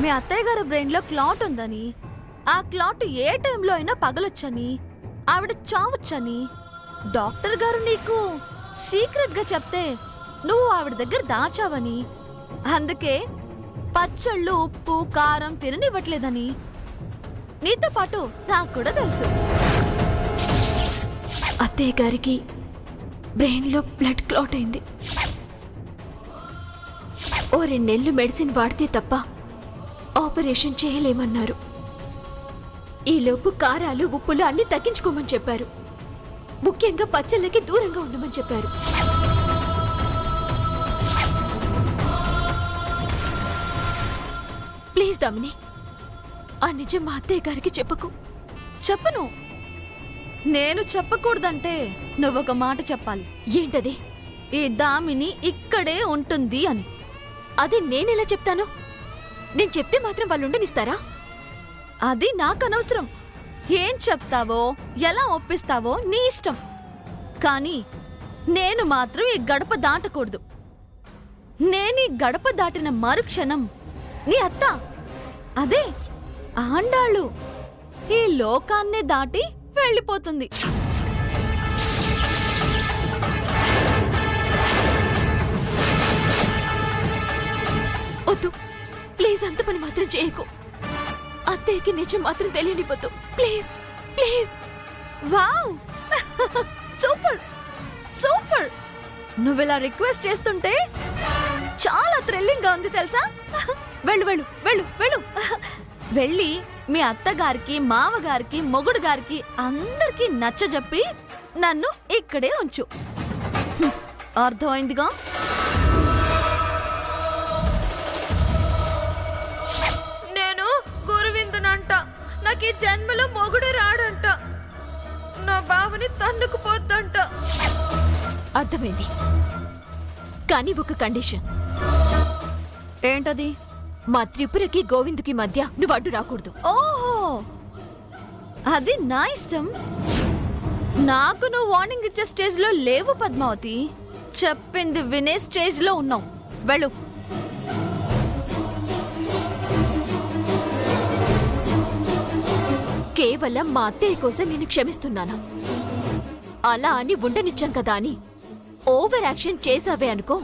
మీ అత్తయ్య గారి బ్రెయిన్ లో క్లాట్ ఉందని, ఆ క్లాట్ ఏ టైంలో అయినా పగలొచ్చని, ఆవిడ చావొచ్చని డాక్టర్ గారు నీకు సీక్రెట్ గా చెప్తే నువ్వు ఆవిడ దగ్గర దాచావని, అందుకే పచ్చళ్ళు ఉప్పు కారం తిననివ్వట్లేదని నీతో పాటు నాకు కూడా తెలుసు. అత్తయ్య గారికి బ్రెయిన్ లో బ్లడ్ క్లాట్ అయింది. ఓ 2 నెలలు మెడిసిన్ వాడితే తప్ప ఆపరేషన్ చేయలేమన్నారు. ఈలోపు కారాలు ఉప్పులు అన్ని తగ్గించుకోమని చెప్పారు. ముఖ్యంగా పచ్చళ్ళకి దూరంగా ఉండమని చెప్పారు. ప్లీజ్ దామిని, ఆ నిజం మా అత్తయ్య గారికి చెప్పకు. చెప్పను. నేను చెప్పకూడదంటే నువ్వొక మాట చెప్పాలి. ఏంటది? ఈ దామిని ఇక్కడే ఉంటుంది అని. అది నేనెలా చెప్తాను? నేను చెప్తే మాత్రం వాళ్ళు ఉండనిస్తారా? అది నాకు అనవసరం. ఏం చెప్తావో ఎలా ఒప్పిస్తావో నీ ఇష్టం. కానీ నేను మాత్రం ఈ గడప దాటకూడదు. నేను ఈ గడప దాటిన మరుక్షణం నీ అత్త, అదే ఆండాళ్ళు, ఈ లోకాన్నే దాటి వెళ్ళిపోతుంది. వద్దు ప్లీజ్, అంత పని మాత్రం చేయకు. అత్తయ్యకి నిజం మాత్రం తెలియనివ్వద్దు please please. Wow, super super. నువ్విలా రిక్వెస్ట్ చేస్తుంటే చాలా థ్రిల్లింగ్ గా ఉంది తెలుసా. వెళ్ళు వెళ్ళు వెళ్ళు వెళ్ళు. వెళ్ళి మీ అత్తగారికి, మామగారికి, మొగుడు గారికి అందరికీ నచ్చజెప్పి నన్ను ఇక్కడే ఉంచు. అర్థమైందిగా? నేను గురువిందునంట. నాకు ఈ జన్మలో మొగుడు రాడంట. నా బావని తన్నుకుపోద్దంట. అర్థమైంది, కానీ ఒక కండిషన్. ఏంటది? మా త్రిపురకి గోవిందుకి మధ్య నువ్వు అడ్డు రాకూడదు. ఓహో, అది నా ఇష్టం. నాకు నువ్వు వార్నింగ్ ఇచ్చే స్టేజ్ లో లేవు పద్మావతి. చెప్పింది వినే స్టేజ్ లో ఉన్నావు. వెళ్ళు. కేవలం మా అత్తయ్య కోసం నేను క్షమిస్తున్నాను. అలా అని ఉండనిచ్చాం కదా అని ఓవర్ యాక్షన్ చేసావే అనుకో,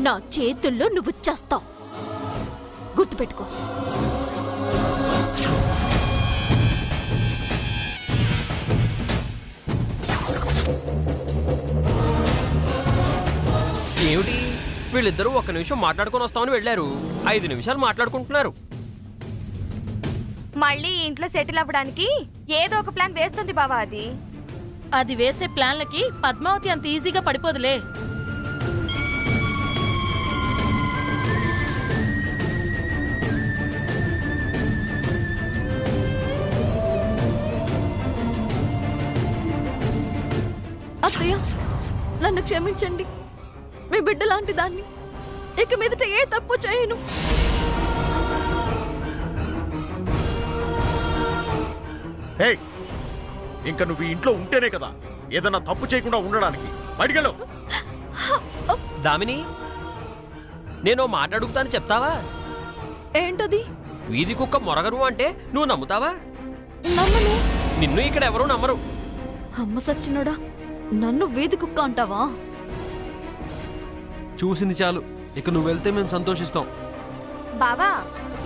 నా చేతుల్లో నువ్వు చస్తావు. గుర్తుపెట్టుకో. ఏమిటి వీళ్ళిద్దరూ 1 నిమిషం మాట్లాడుకొని వస్తామని వెళ్ళారు, 5 నిమిషాలు మాట్లాడుకుంటున్నారు. మళ్ళీ ఇంట్లో సెటిల్ అవ్వడానికి ఏదో ఒక ప్లాన్ వేస్తుంది బావా. అది వేసే ప్లాన్లకి పద్మావతి అంత ఈజీగా పడిపోదులే. అత్తయ్య, నన్ను క్షమించండి. మీ బిడ్డ లాంటి దాన్ని. ఇక మీదట ఏ తప్పు చేయను. ఇంకా నువ్వు ఇంట్లో ఉంటేనే కదా ఏదన్నా తప్పు చేయకుండా ఉండడానికి. బయటికెళ్ళు. దామిని, నేను మాట్లాడుగుతాను, చెప్తావా? ఏంటది? వీధి కుక్క మొరగరు అంటే నువ్వు నమ్ముతావా? నమ్మను. నిన్ను ఇక్కడ ఎవరూ నమ్మరు. అమ్మ సచ్చినోడా, నన్ను వీధి కుక్క అంటావా? చూసింది చాలు, ఇక నువ్వు వెళ్తే మేము సంతోషిస్తాం. బావా,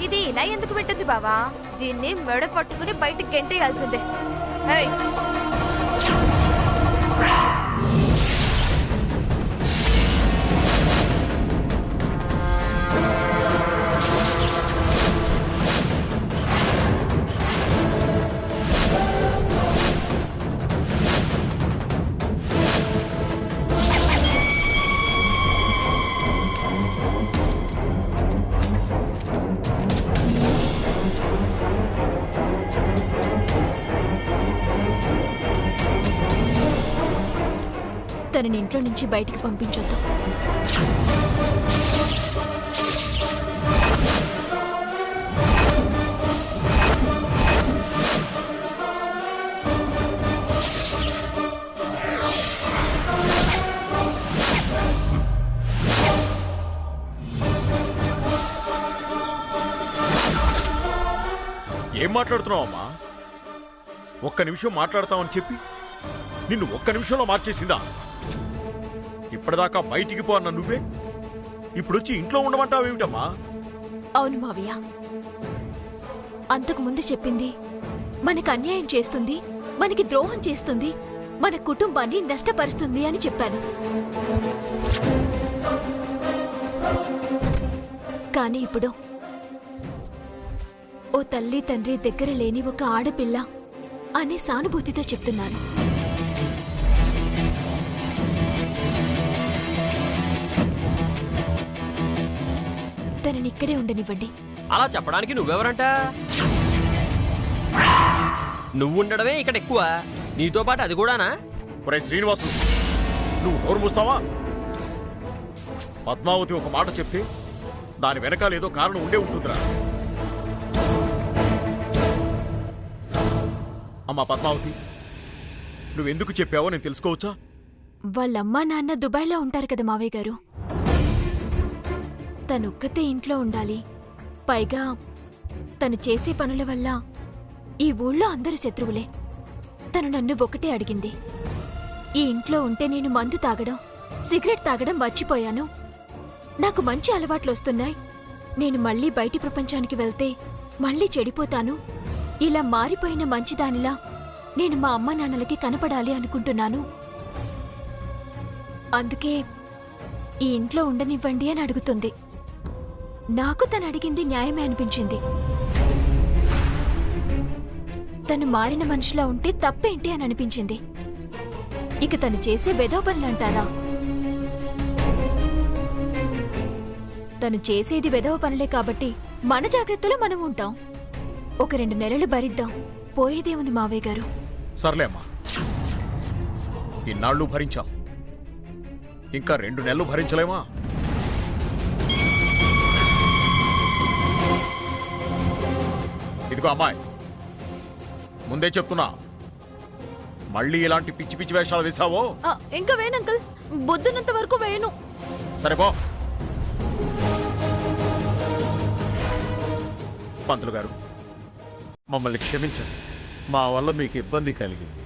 ఇది ఇలా ఎందుకు పెట్టింది బావా? దీన్ని మెడ పట్టుకుని బయటికి గెంటేయాల్సిందే. తనని ఇంట్లో నుంచి బయటికి పంపించొద్దు. ఏం మాట్లాడుతున్నావమ్మా? ఒక్క నిమిషం మాట్లాడతామని చెప్పి నిన్ను ఒక్క నిమిషంలో మార్చేసిందా? ఇప్పటిదాకా బయటికి పో అన్న నువ్వే ఇప్పుడొచ్చి ఇంట్లో ఉండమంటావేమిటమ్మా? అవును మావయ్య, అంతకు ముందు చెప్పింది మనకు అన్యాయం చేస్తుంది, మనకి ద్రోహం చేస్తుంది, మన కుటుంబాన్ని నష్టపరుస్తుంది అని చెప్పాను. కానీ ఇప్పుడు ఓ తల్లి తండ్రి దగ్గర లేని ఒక ఆడపిల్ల అనే సానుభూతితో చెప్తున్నాను. తనని ఇక్కడే ఉండనివ్వండి. అలా చెప్పడానికి నువ్వెవరంట? నువ్వు ఉండడమే ఇక్కడ ఎక్కువ, నీతో పాటు అది కూడానా? ఒరే శ్రీనివాసు, నువ్వు నోరు మూస్తావా? పద్మావతి ఒక మాట చెప్తే దాని వెనకాల ఏదో కారణం ఉండే ఉంటుందిరా. అమ్మా పద్మావతి, నువ్వెందుకు చెప్పావో నేను తెలుసుకోవచ్చా? వాళ్ళమ్మా నాన్న దుబాయ్లో ఉంటారు కదా మావయ్య గారు. తనొక్కతే ఇంట్లో ఉండాలి. పైగా తను చేసే పనుల వల్ల ఈ ఊళ్ళో అందరూ శత్రువులే. తను నన్ను ఒకటే అడిగింది, ఈ ఇంట్లో ఉంటే నేను మందు తాగడం, సిగరెట్ తాగడం మర్చిపోయాను. నాకు మంచి అలవాట్లొస్తున్నాయి. నేను మళ్ళీ బయటి ప్రపంచానికి వెళ్తే మళ్ళీ చెడిపోతాను. ఇలా మారిపోయిన మంచిదానిలా నేను మా అమ్మా నాన్నలకి కనపడాలి అనుకుంటున్నాను. అందుకే ఈ ఇంట్లో ఉండనివ్వండి అని అడుగుతుంది. నాకు తను అడిగింది న్యాయమే అనిపించింది. తను మారిన మనిషిలా ఉంటే తప్పేంటి అని అనిపించింది. ఇక తను చేసే వెధవ పనులంటారా? తను చేసేది వెధవ పనులే కాబట్టి మన జాగ్రత్తలో మనం ఉంటాం. ఒక 2 నెలలు భరిద్దాం, పోయేదేముంది మావయ్య గారు. సర్లే అమ్మా, ఇన్నాళ్ళు భరించాం, ఇంకా 2 నెలలు భరించలేమా? ఇదిగో అమ్మాయి, ముందే చెప్తున్నా, మళ్ళీ ఇలాంటి పిచ్చి పిచ్చి వేషాలు వేసావో ఇంకా వేయను అంకుల్, బుద్ధున్నంత వరకు వేయను. సరే పో. పంతులు గారు, మమ్మల్ని క్షమించండి, మా వల్ల మీకు ఇబ్బంది కలిగింది.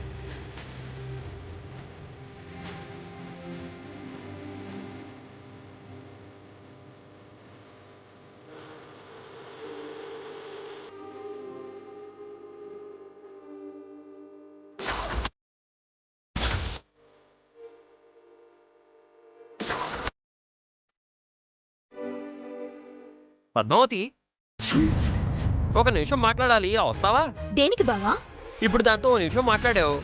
పద్మావతి, ఒక నిమిషం మాట్లాడాలి, వస్తావా? దేనికి బావా? ఇప్పుడు దాంతో 1 నిమిషం మాట్లాడావు,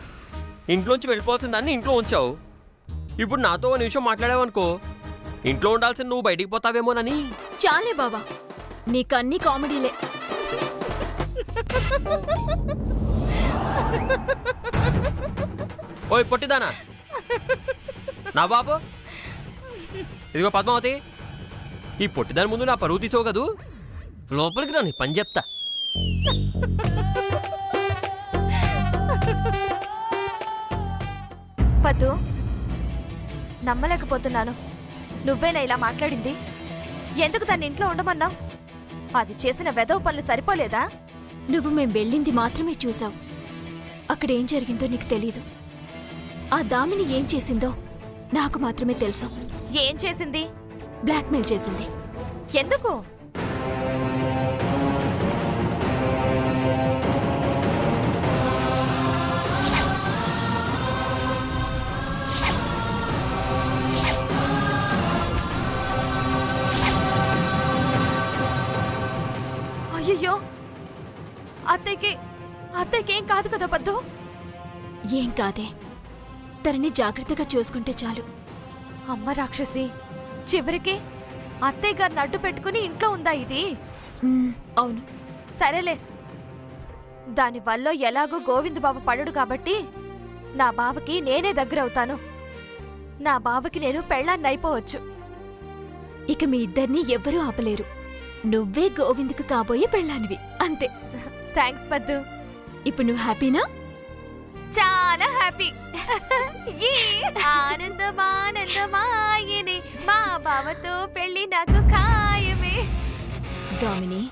ఇంట్లోంచి వెళ్ళిపోవాల్సిన దాన్ని ఇంట్లో ఉంచావు. ఇప్పుడు నాతో 1 నిమిషం మాట్లాడావనుకో, ఇంట్లో ఉండాల్సిన నువ్వు బయటికి పోతావేమోనని. చాలే బావా, నీకన్నీ కామెడీలే. ఓయ్ పొట్టిదానా, నా బాబు, ఇదిగో పద్మావతి, ఈ పొట్టిదాని ముందు నా పరువు తీసావు కదూ, లోపలికి రా, నీ పని చెప్తా. పద్దు, నమ్మలేకపోతున్నాను. నువ్వేనా ఇలా మాట్లాడింది? ఎందుకు దాన్ని ఇంట్లో ఉండమన్నావు? అది చేసిన వెధవ పనులు సరిపోలేదా? నువ్వు మేం వెళ్ళింది మాత్రమే చూసావు. అక్కడేం జరిగిందో నీకు తెలీదు. ఆ దామిని ఏం చేసిందో నాకు మాత్రమే తెలుసు. ఏం చేసింది? బ్లాక్మెయిల్ చేసింది. ఎందుకు? అయ్యో, అత్తయ్యకేం కాదు కదా పద్దు? ఏం కాదే, తనని జాగ్రత్తగా చూసుకుంటే చాలు. అమ్మ రాక్షసి, చివరికి అత్తయ్య గారిని అడ్డు పెట్టుకుని ఇంట్లో ఉందా ఇది? అవును. సరేలే, దానివల్ల ఎలాగో గోవింద్ బాబు పడడు కాబట్టి నా బావకి నేనే దగ్గరవుతాను. నా బావకి నేను పెళ్ళాన్ని అయిపోవచ్చు. ఇక మీ ఇద్దరిని ఎవ్వరూ ఆపలేరు. నువ్వే గోవింద్కు కాబోయే పెళ్ళానివి, అంతే. థ్యాంక్స్ పద్దు. ఇప్పుడు నువ్వు హ్యాపీనా? చాలా హ్యాపీ. ఆనందమానందమాయనే, మా బావతో పెళ్లి నాకు ఖాయమే. దామిని,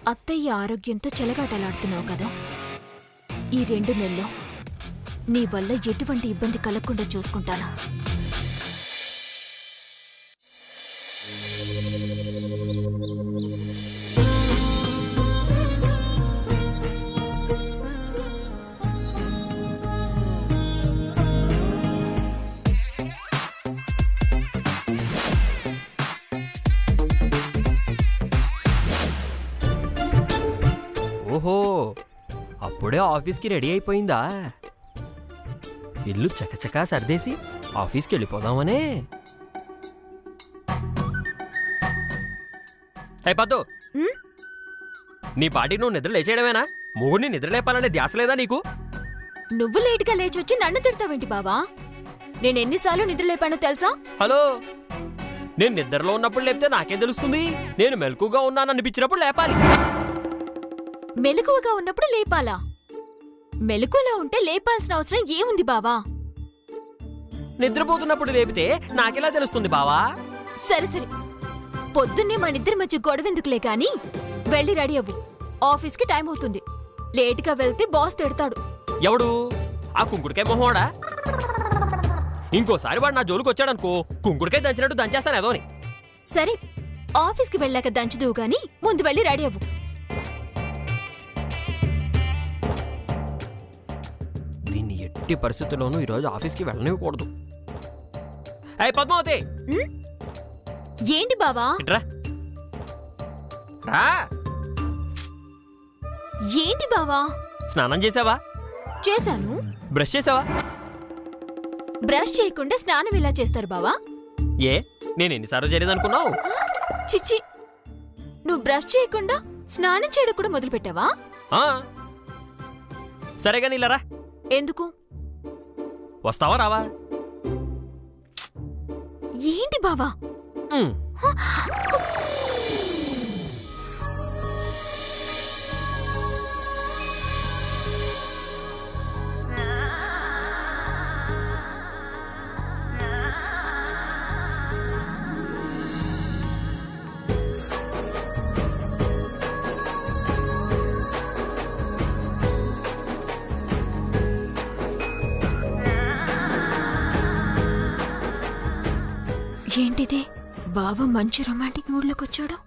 అత్తయ్య ఆరోగ్యంతో చెలగాటలాడుతున్నావు కదా. ఈ 2 నెలల్లో నీ వల్ల ఎటువంటి ఇబ్బంది కలగకుండా చూసుకుంటాను. ఓహో, అప్పుడే ఆఫీస్కి రెడీ అయిపోయిందా? ఇల్లు చకచకా సర్దేసి ఆఫీస్కి వెళ్ళిపోదామనే. హే పద్దు, ఉమ్? నీ పాటికి నువ్వు నిద్ర లేచేయడమేనా? మొగుడిని నిద్ర లేపాలనే ధ్యాస లేదా నీకు? నువ్వు లేటుగా లేచొచ్చి నన్ను తిడతావేంటి బావా? నేనెన్నిసార్లు నిద్రలేపానో తెలుసా? హలో, నేను నిద్రలో ఉన్నప్పుడు లేపితే నాకేం తెలుస్తుంది? నేను మెలకుగా ఉన్నాననిపించినప్పుడు లేపాలి. మెలకువగా ఉన్నప్పుడు లేపాలా? మెలకువలో ఉంటే లేపాల్సిన అవసరం ఏముంది బావా? నిద్రపోతున్నప్పుడు లేపితే నాకెలా తెలుస్తుంది బావా? సరే సరే, పొద్దున్నే మనిద్దరి మధ్య గొడవెందుకులే కాని వెళ్ళి రెడీ అవ్వు. ఆఫీస్కి టైం అవుతుంది. లేటుగా వెళ్తే బాస్ తిడతాడు. ఎవడు? ఆ కుంకుడికాయ మొహోడా? ఇంకోసారి వాడు నా జోలికి వచ్చాడనుకో, కుంకుడికాయ దంచినట్టు దంచేస్తాను ఏదోని. సరే, ఆఫీస్కి వెళ్ళాక దంచుదువు గాని ముందు వెళ్ళి రెడీ అవ్వు. దీన్ని ఎట్టి పరిస్థితుల్లోనూ ఈరోజు ఆఫీస్కి వెళ్ళనివ్వకూడదు. అయ్యి పద్మావతి, ఉమ్? ఏంటి బావా? ఇట్రా రా. ఏంటి బావా? స్నానం చేసావా? చేశాను. బ్రష్ చేసావా? బ్రష్ చేయకుండా స్నానం ఎలా చేస్తారు బావా? ఏ, నేను ఎన్నిసార్లు చేయలేదనుకున్నావు? చిచ్చి, నువ్వు బ్రష్ చేయకుండా స్నానం చేయడం కూడా మొదలు పెట్టావా? సరేగా నీలరా. ఎందుకు? వస్తావా రావా? ఏంటి బావా? ఉమ్. ఏంటిది? బావ మంచి రొమాంటిక్ మూడ్లోకి వచ్చాడు.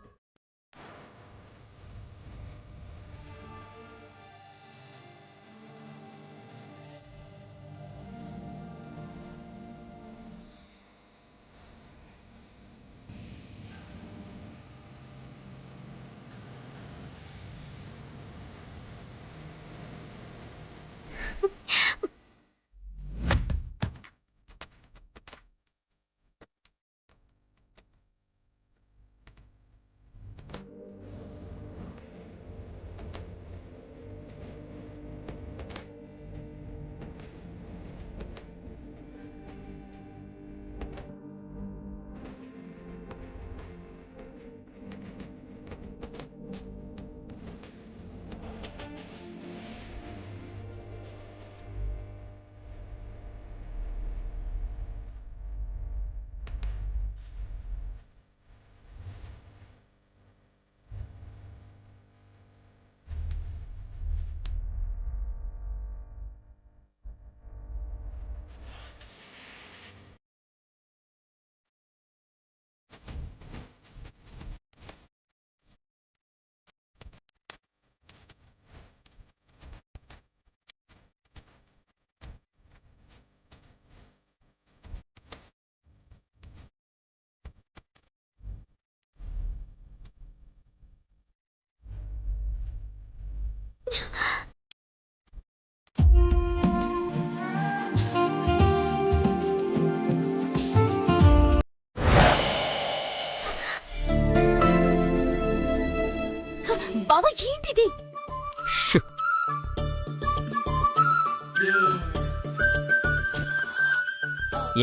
బావ ఏంటిది?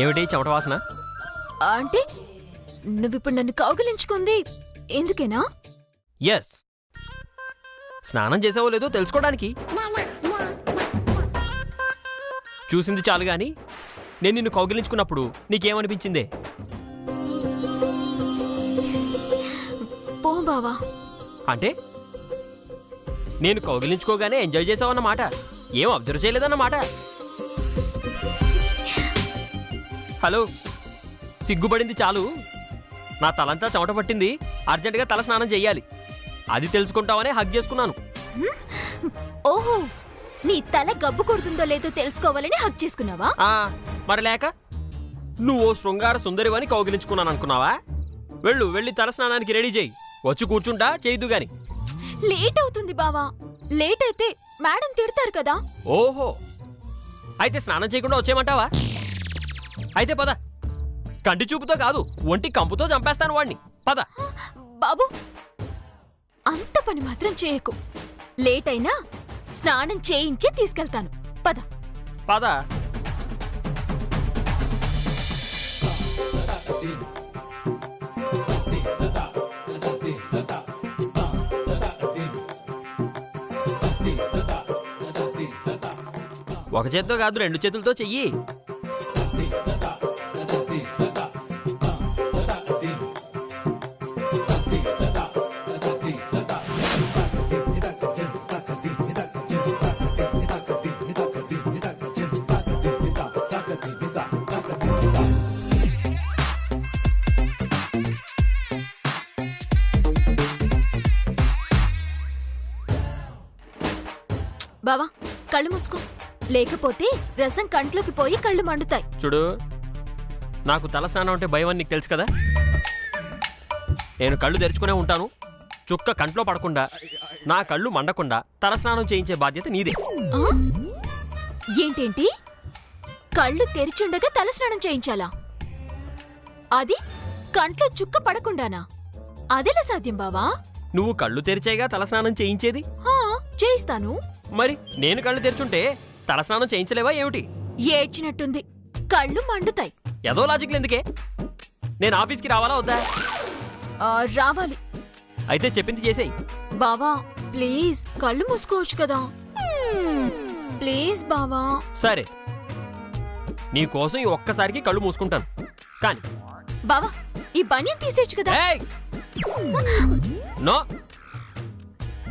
ఏమిటి చెమట వాసన? అంటే నువ్విప్పుడు నన్ను కౌగిలించుకుంది ఎందుకేనా? ఎస్, స్నానం చేసావో లేదో తెలుసుకోవడానికి. చూసింది చాలు గాని నేను నిన్ను కౌగిలించుకున్నప్పుడు నీకేమనిపించిందే? పో బావా. అంటే నేను కౌగిలించుకోగానే ఎంజాయ్ చేసావన్నమాట. ఏం అబ్జర్వ్ చేయలేదన్నమాట. హలో, సిగ్గుపడింది చాలు. నా తలంతా చెమట పట్టింది. అర్జెంటుగా తల స్నానం చెయ్యాలి. అది తెలుసుకుంటావనే హగ్ చేసుకున్నాను. ఓహో, నీ తల గబ్బు కొడుతుందో లేదో తెలుసుకోవాలని హక్ చేసుకున్నావా? మరి లేక నువ్వు ఓ శృంగార సుందరివని కౌగిలించుకున్నాను అనుకున్నావా? వెళ్ళి తల స్నానానికి రెడీ చేయి. వచ్చి కూర్చుంటా, చేయదు గాని. లేట్ అవుతుంది బావా. లేట్ అయితే మేడం తిడతారు కదా. ఓహో, అయితే స్నానం చేయకుండా వచ్చేయమంటావా? అయితే పద. కంటి చూపుతో కాదు, ఒంటి కంపుతో చంపేస్తాను వాణ్ణి. పద. బాబు, అంత పని మాత్రం చేయకు. లేట్ అయినా స్నానం చేయించి తీసుకెళ్తాను. పద పద. ఒక చేత్తో కాదు, 2 చేతులతో చెయ్యి. బావా, కళ్ళు మూసుకో. లేకపోతే రసం కంట్లోకి పోయి కళ్ళు మండుతాయి. చూడు, నాకు తల స్నానం అంటే భయం అని నీకు తెలుసు కదా. నేను కళ్ళు తెరుచుకునే ఉంటాను. చుక్క కంట్లో పడకుండా, నా కళ్ళు మండకుండా తల స్నానం చేయించే బాధ్యత నీదే. ఏంటేంటి? కళ్ళు తెరిచుండగా తల స్నానం చేయించాలా? అది కంట్లో చుక్క పడకుండానా? అదెలా సాధ్యం బావా? నువ్వు కళ్ళు తెరిచేగా తల స్నానం చేయించేది. చేయిస్తాను. మరి నేను కళ్ళు తెరిచుంటే తల స్నానం చేయించలేవా ఏమిటి? ఏడ్చినట్టుంది. కళ్ళు మండుతాయి. ఏదో లాజిక్లు ఎందుకే? నేను ఆఫీస్కి రావాలా వద్దా? రావాలి. అయితే చెప్పింది చేసేయి. బావా ప్లీజ్, కళ్ళు మూసుకోవచ్చు కదా. ప్లీజ్ బావా. సరే, నీ కోసం ఈ ఒక్కసారికి కళ్ళు మూసుకుంటాను. కానీ బావా, ఈ బనియన్ తీసేయచ్చు కదా. నో,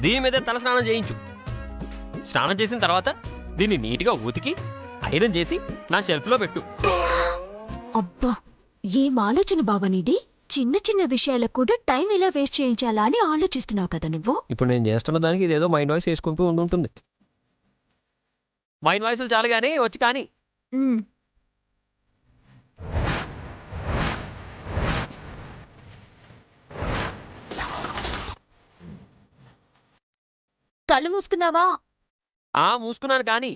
దీని మీదే తల స్నానం చేయించు. స్నానం చేసిన తర్వాత దీన్ని నీట్గా ఉతికి ఐరన్ చేసి నా షెల్ఫ్లో పెట్టు. అబ్బా, ఏం ఆలోచన బావా నీది. చిన్న చిన్న విషయాలకు కూడా టైం ఎలా వేస్ట్ చేయించాలా అని ఆలోచిస్తున్నావు కదా నువ్వు. ఇప్పుడు నేను చేస్తున్న దానికి ఇదేదో మైండ్ వాయిస్ వేసుకుంటూ ఉంటుంది. మైండ్ వాయిస్లు చాలు కానీ వచ్చి కానీ. కళ్ళు మూసుకున్నావా? మూసుకున్నాను కానీ.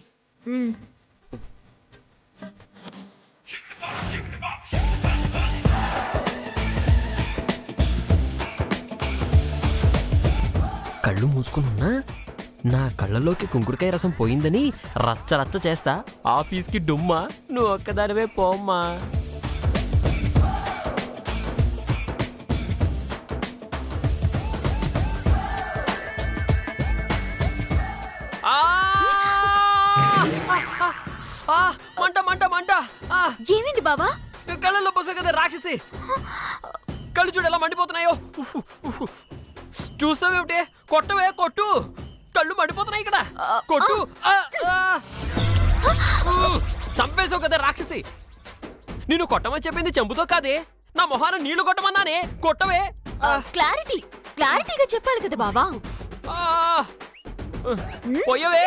కళ్ళు మూసుకున్నా నా కళ్ళలోకి కుంకుడుకాయ రసం పోయిందని రచ్చ రచ్చ చేస్తా. ఆఫీస్కి డుమ్మా, నువ్వు ఒక్కదానివే పోమ్మా. మంట మంట మంట. ఏమైంది బావా? కళ్ళల్లో పోసా కదా రాక్షసి. కళ్ళు చూడు ఎలా మండిపోతున్నాయో. చూస్తావేమిటి? కొట్టవే, కొట్టు. కళ్ళు మండిపోతున్నాయి ఇక్కడ. కొట్టు. చంపేసావు కదా రాక్షసి. నిన్ను కొట్టమని చెప్పింది చెంబుతో కాదే, నా మొహాన నీళ్లు కొట్టమన్నానే. కొట్టవే. క్లారిటీగా చెప్పాలి కదా బావా. పోయవే.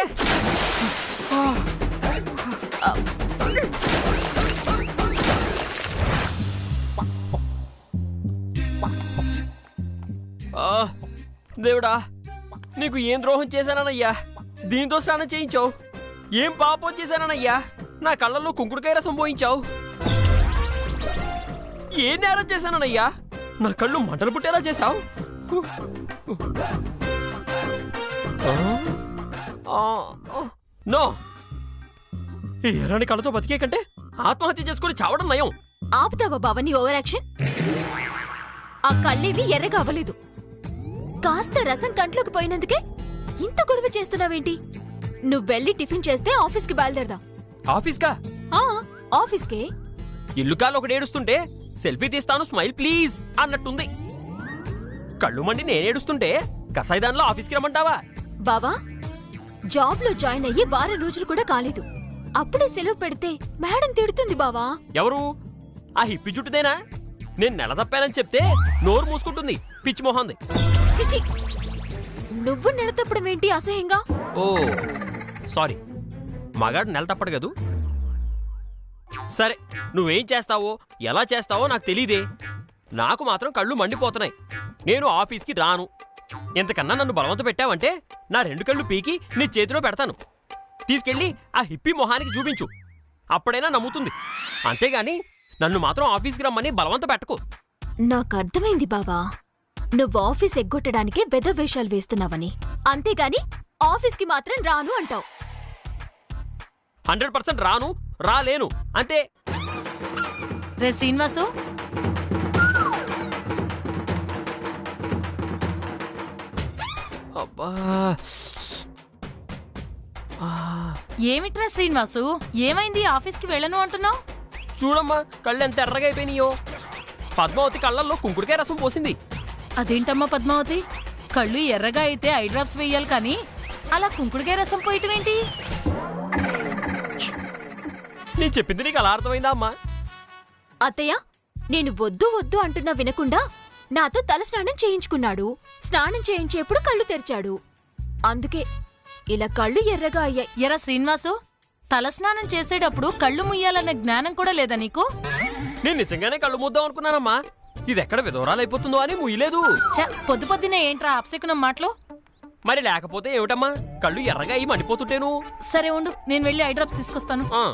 దేవుడా, నీకు ఏం ద్రోహం చేశానయ్యా? దీంతో స్నానం చేయించావు. ఏం పాపం చేశానయ్యా? నా కళ్ళల్లో కుంకుడుకాయ రసం పోయించావు. ఏ నేరం చేశానయ్యా? నా కళ్ళు మంటలు పుట్టేలా చేశావు. నో, ఎర్రని కళ్ళతో బతికే కంటే ఆత్మహత్య చేసుకుని చావడం నయం. ఆపుతావా బావ నీ ఓవర్ యాక్షన్? ఆ కళ్ళేవి ఎర్రగా అవ్వలేదు. కాస్త రసం కంట్లోకి పోయినందుకే ఇంత గొడవ చేస్తున్నావేంటి? నువ్వెళ్ళి టిఫిన్ చేస్తే ఆఫీస్కి బయలుదేరదాం. ఆఫీస్కా? ఆఫీస్కే. ఇల్లు కాళ్ళు ఒకటి ఏడుస్తుంటే సెల్ఫీ తీస్తాను స్మైల్ ప్లీజ్ అన్నట్టుంది. కళ్ళు మండి నేనేడుస్తుంటే కసాయిదాన్లో ఆఫీస్కి రమ్మంటావా? బావా జాబ్లో జాయిన్ అయ్యి వారం రోజులు కూడా కాలేదు. అప్పుడే సెలవు పెడితే మేడం తిడుతుంది బావా. ఎవరు? ఆ హిప్పి జుట్టుదేనా? నేను నెల తప్పానని చెప్తే నోరు మూసుకుంటుంది, పిచ్చి మొహంది. చిచి, నువ్వు నిలతప్పడం ఏంటి అసహ్యంగా? ఓ సారీ, మగాడు నెల తప్పడు కదూ. సరే, నువ్వేం చేస్తావో ఎలా చేస్తావో నాకు తెలీదే. నాకు మాత్రం కళ్ళు మండిపోతున్నాయి. నేను ఆఫీస్కి రాను. ఇంతకన్నా నన్ను బలవంత పెట్టావంటే నా 2 కళ్ళు పీకి నీ చేతిలో పెడతాను. తీసుకెళ్ళి ఆ హిప్పీ మొహానికి చూపించు, అప్పుడైనా నమ్ముతుంది. అంతేగాని నన్ను మాత్రం ఆఫీస్కి రమ్మని బలవంత పెట్టకు. నాకు అర్థమైంది బావా, నువ్వు ఆఫీస్ ఎగ్గొట్టడానికే వేషాలు వేస్తున్నావని. అంతేగాని ఆఫీస్కి మాత్రం రాను అంటావు. 100% రాను, రాలేను, అంతే. రే శ్రీనివాసు, అబ్బా, ఏమిట్రా శ్రీనివాసు, ఏమైంది? ఆఫీస్కి వెళ్ళను అంటున్నావు? చూడమ్మా, కళ్ళు ఎంత ఎర్రగా అయిపోయినాయో. పద్మావతి కళ్ళల్లో కుంకుడికాయ రసం పోసింది. అదేంటమ్మా పద్మావతి, కళ్ళు ఎర్రగా అయితే ఐ డ్రాప్స్ వేయాలి కానీ అలా కుంకుడుకాయ రసం పోయటం ఏంటి? నేను చెప్పింది నీకు అలా అర్థమైందా అమ్మా? అత్తయ్య, నేను వద్దు వద్దు అంటున్నా వినకుండా నాతో తలస్నానం చేయించుకున్నాడు. స్నానం చేయించేప్పుడు కళ్ళు తెరిచాడు. అందుకే ఇలా కళ్ళు ఎర్రగా అయ్యాయి. ఎరా శ్రీనివాసు, తలస్నానం చేసేటప్పుడు కళ్ళు ముయ్యాలన్న జ్ఞానం కూడా లేదా నీకు? నేను నిజంగానే కళ్ళు మూద్దాం అనుకున్నానమ్మా. ఇది ఎక్కడ విధవరాలైపోతుందో అని ముయ్యలేదు. పొద్దు పొద్దునే ఏంట్రా అప్సెకునం మాటలు? మరి లేకపోతే ఏమిటమ్మా, కళ్ళు ఎర్రగా అయి మండిపోతుంటేను. సరే ఉండు, నేను వెళ్ళి ఐ డ్రాప్స్ తీసుకొస్తాను. ఆ,